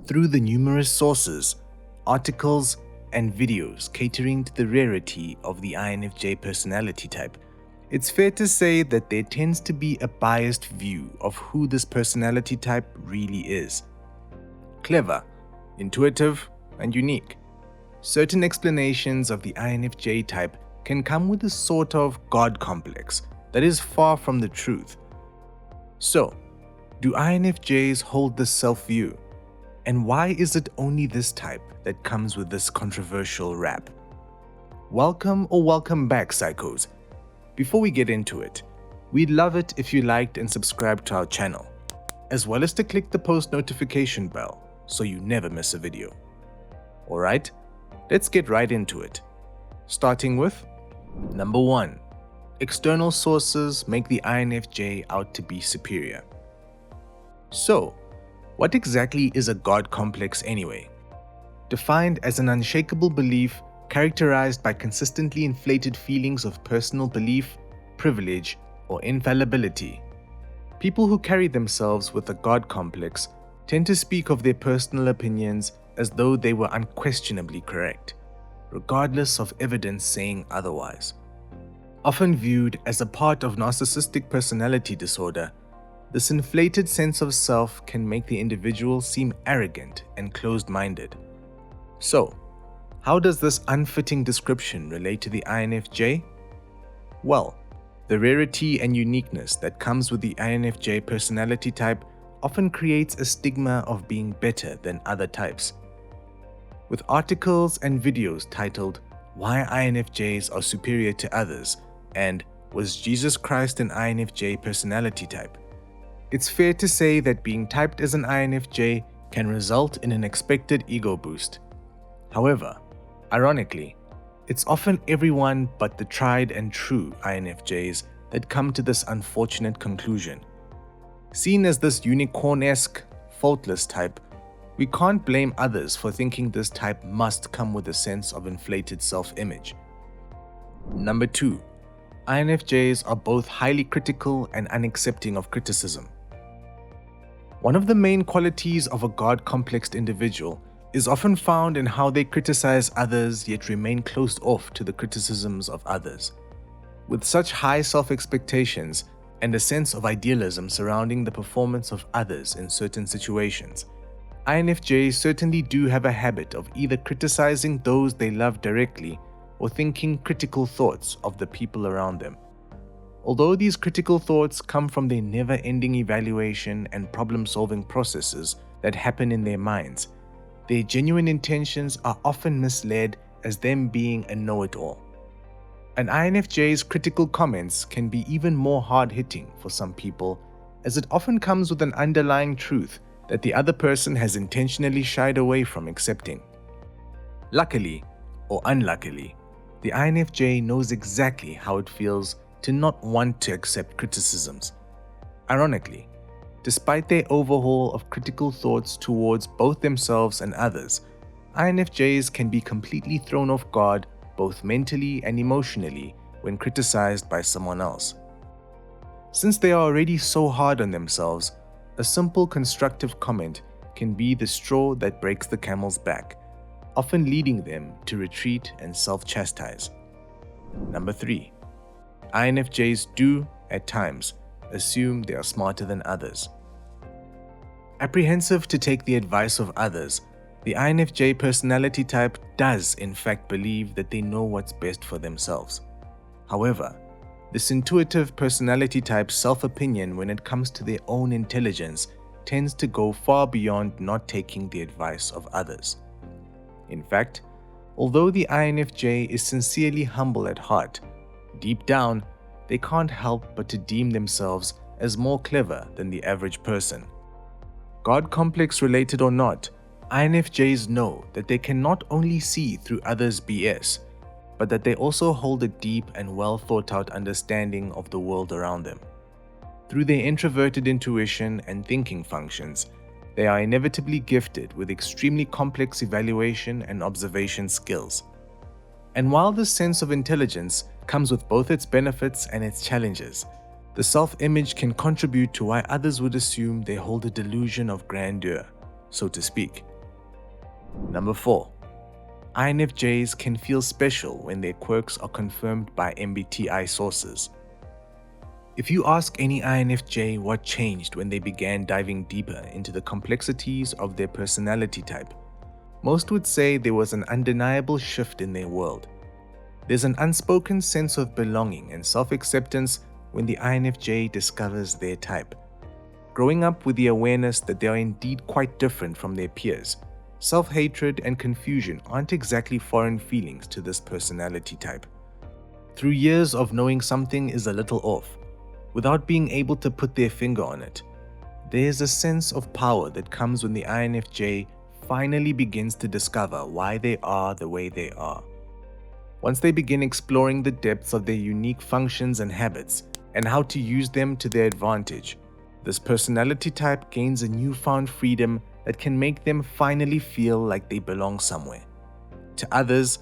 through the numerous sources, articles, and videos catering to the rarity of the INFJ personality type, it's fair to say that there tends to be a biased view of who this personality type really is. Clever, intuitive, and unique. Certain explanations of the INFJ type can come with a sort of God complex that is far from the truth. So, do INFJs hold this self-view? And why is it only this type that comes with this controversial rap? Welcome or welcome back, psychos. Before we get into it, we'd love it if you liked and subscribed to our channel, as well as to click the post notification bell so you never miss a video. Alright, let's get right into it. Starting with number 1. External sources make the INFJ out to be superior. So, what exactly is a God complex anyway? Defined as an unshakable belief characterized by consistently inflated feelings of personal belief, privilege, or infallibility. People who carry themselves with a God complex tend to speak of their personal opinions as though they were unquestionably correct, regardless of evidence saying otherwise. Often viewed as a part of narcissistic personality disorder, this inflated sense of self can make the individual seem arrogant and closed-minded. So, how does this unfitting description relate to the INFJ? Well, the rarity and uniqueness that comes with the INFJ personality type often creates a stigma of being better than other types. With articles and videos titled "Why INFJs Are Superior to Others" and "Was Jesus Christ an INFJ Personality Type?", it's fair to say that being typed as an INFJ can result in an expected ego boost. However, ironically, it's often everyone but the tried and true INFJs that come to this unfortunate conclusion. Seen as this unicorn-esque, faultless type, we can't blame others for thinking this type must come with a sense of inflated self-image. Number 2. INFJs are both highly critical and unaccepting of criticism. One of the main qualities of a God-complexed individual is often found in how they criticize others yet remain closed off to the criticisms of others. With such high self-expectations and a sense of idealism surrounding the performance of others in certain situations, INFJs certainly do have a habit of either criticizing those they love directly or thinking critical thoughts of the people around them. Although these critical thoughts come from their never-ending evaluation and problem-solving processes that happen in their minds, their genuine intentions are often misled as them being a know-it-all. An INFJ's critical comments can be even more hard-hitting for some people, as it often comes with an underlying truth that the other person has intentionally shied away from accepting. Luckily, or unluckily, the INFJ knows exactly how it feels to not want to accept criticisms. Ironically, despite their overhaul of critical thoughts towards both themselves and others, INFJs can be completely thrown off guard both mentally and emotionally when criticized by someone else. Since they are already so hard on themselves, a simple constructive comment can be the straw that breaks the camel's back, often leading them to retreat and self-chastise. Number 3. INFJs do, at times, assume they are smarter than others. Apprehensive to take the advice of others, the INFJ personality type does in fact believe that they know what's best for themselves. However, this intuitive personality type's self-opinion when it comes to their own intelligence tends to go far beyond not taking the advice of others. In fact, although the INFJ is sincerely humble at heart, deep down, they can't help but to deem themselves as more clever than the average person. God complex related or not, INFJs know that they can not only see through others' BS, but that they also hold a deep and well thought out understanding of the world around them. Through their introverted intuition and thinking functions, they are inevitably gifted with extremely complex evaluation and observation skills. And while this sense of intelligence comes with both its benefits and its challenges, the self-image can contribute to why others would assume they hold a delusion of grandeur, so to speak. Number 4. INFJs can feel special when their quirks are confirmed by MBTI sources. If you ask any INFJ what changed when they began diving deeper into the complexities of their personality type, most would say there was an undeniable shift in their world. There's an unspoken sense of belonging and self-acceptance when the INFJ discovers their type. Growing up with the awareness that they are indeed quite different from their peers, self-hatred and confusion aren't exactly foreign feelings to this personality type. Through years of knowing something is a little off, without being able to put their finger on it, there's a sense of power that comes when the INFJ finally begins to discover why they are the way they are. Once they begin exploring the depths of their unique functions and habits and how to use them to their advantage, this personality type gains a newfound freedom that can make them finally feel like they belong somewhere. To others,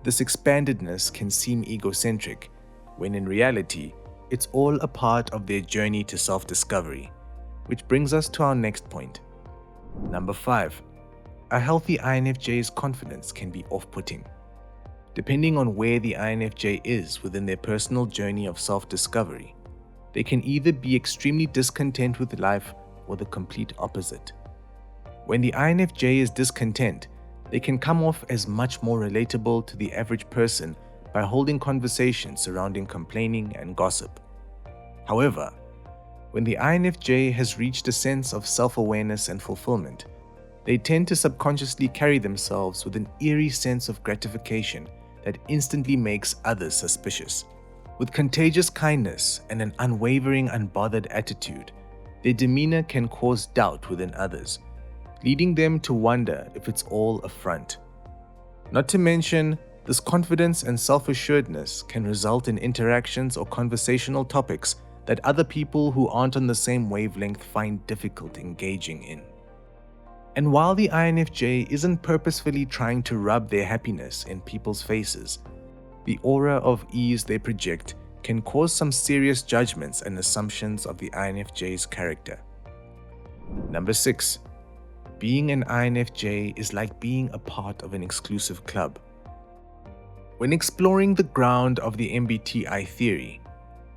this expandedness can seem egocentric, when in reality, it's all a part of their journey to self-discovery. Which brings us to our next point. Number 5. A healthy INFJ's confidence can be off-putting. Depending on where the INFJ is within their personal journey of self-discovery, they can either be extremely discontent with life or the complete opposite. When the INFJ is discontent, they can come off as much more relatable to the average person by holding conversations surrounding complaining and gossip. However, when the INFJ has reached a sense of self-awareness and fulfillment, they tend to subconsciously carry themselves with an eerie sense of gratification that instantly makes others suspicious. With contagious kindness and an unwavering, unbothered attitude, their demeanor can cause doubt within others, leading them to wonder if it's all a front. Not to mention, this confidence and self-assuredness can result in interactions or conversational topics that other people who aren't on the same wavelength find difficult engaging in. And while the INFJ isn't purposefully trying to rub their happiness in people's faces, the aura of ease they project can cause some serious judgments and assumptions of the INFJ's character. Number 6. Being an INFJ is like being a part of an exclusive club. When exploring the ground of the MBTI theory,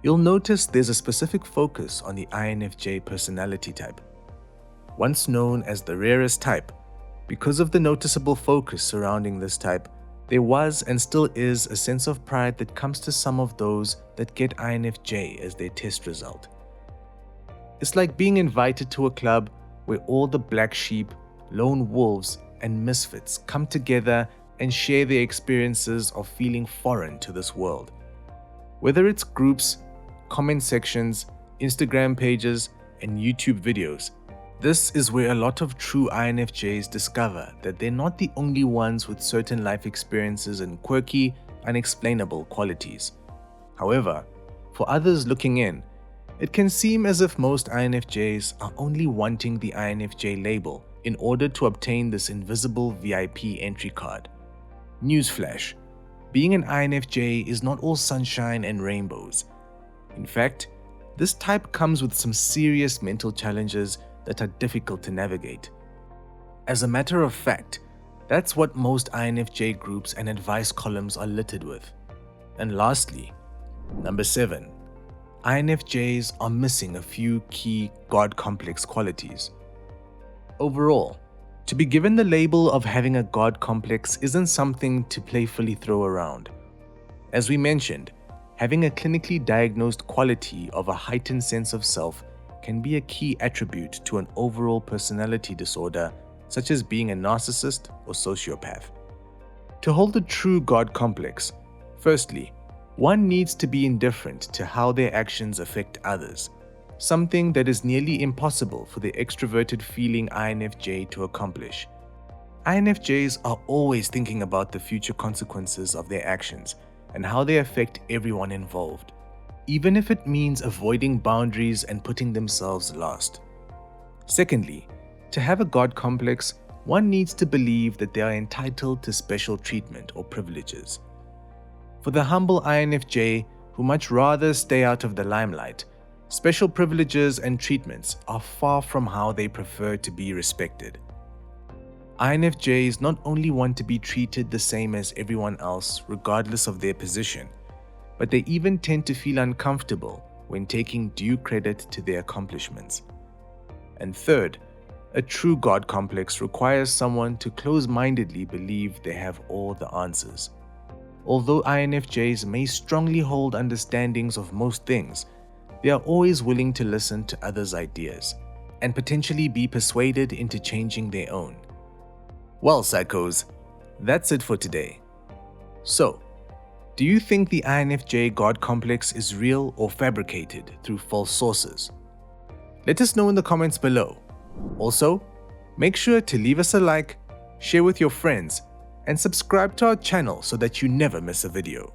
you'll notice there's a specific focus on the INFJ personality type. Once known as the rarest type, because of the noticeable focus surrounding this type, there was and still is a sense of pride that comes to some of those that get INFJ as their test result. It's like being invited to a club where all the black sheep, lone wolves, and misfits come together and share their experiences of feeling foreign to this world. Whether it's groups, comment sections, Instagram pages, and YouTube videos, this is where a lot of true INFJs discover that they're not the only ones with certain life experiences and quirky, unexplainable qualities. However, for others looking in, it can seem as if most INFJs are only wanting the INFJ label in order to obtain this invisible VIP entry card. Newsflash: being an INFJ is not all sunshine and rainbows. In fact, this type comes with some serious mental challenges that are difficult to navigate. As a matter of fact, that's what most INFJ groups and advice columns are littered with. And lastly, number 7. INFJs are missing a few key God complex qualities. Overall, to be given the label of having a God complex isn't something to playfully throw around. As we mentioned, having a clinically diagnosed quality of a heightened sense of self can be a key attribute to an overall personality disorder, such as being a narcissist or sociopath. To hold a true God complex, firstly, one needs to be indifferent to how their actions affect others, something that is nearly impossible for the extroverted feeling INFJ to accomplish. INFJs are always thinking about the future consequences of their actions and how they affect everyone involved, even if it means avoiding boundaries and putting themselves last. Secondly, to have a God complex, one needs to believe that they are entitled to special treatment or privileges. For the humble INFJ, who much rather stay out of the limelight, special privileges and treatments are far from how they prefer to be respected. INFJs not only want to be treated the same as everyone else, regardless of their position, but they even tend to feel uncomfortable when taking due credit to their accomplishments. And third, a true God complex requires someone to close-mindedly believe they have all the answers. Although INFJs may strongly hold understandings of most things, they are always willing to listen to others' ideas and potentially be persuaded into changing their own. Well, psychos, that's it for today. So, do you think the INFJ God complex is real or fabricated through false sources? Let us know in the comments below. Also, make sure to leave us a like, share with your friends, and subscribe to our channel so that you never miss a video.